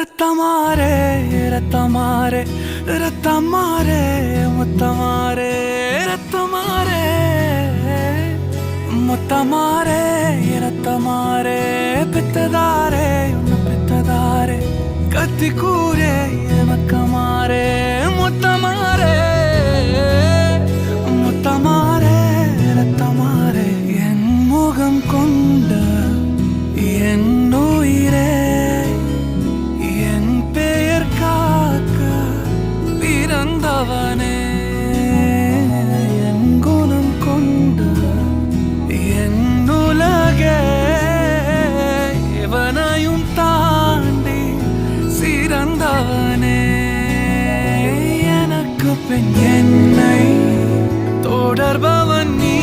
ரத்தமாரே ரத்தமாரே ரத்தமாரே முத்தமாரே ரத்தமாரே முத்தமாரே ரத்தமாரே பித்ததாரே உன்னை பித்ததாரே கத்தி கூரே மக்கமாரே முத்தமாரே முத்தமாரே ரத்தமாரே என் முகம் கொண்ட என் உயிரே பிறந்தவனே என் குணம் கொண்டு என் உலகே இவனையும் தாண்டி சிறந்தவனே எனக்கு பின் என்னை தொடர்பவன் நீ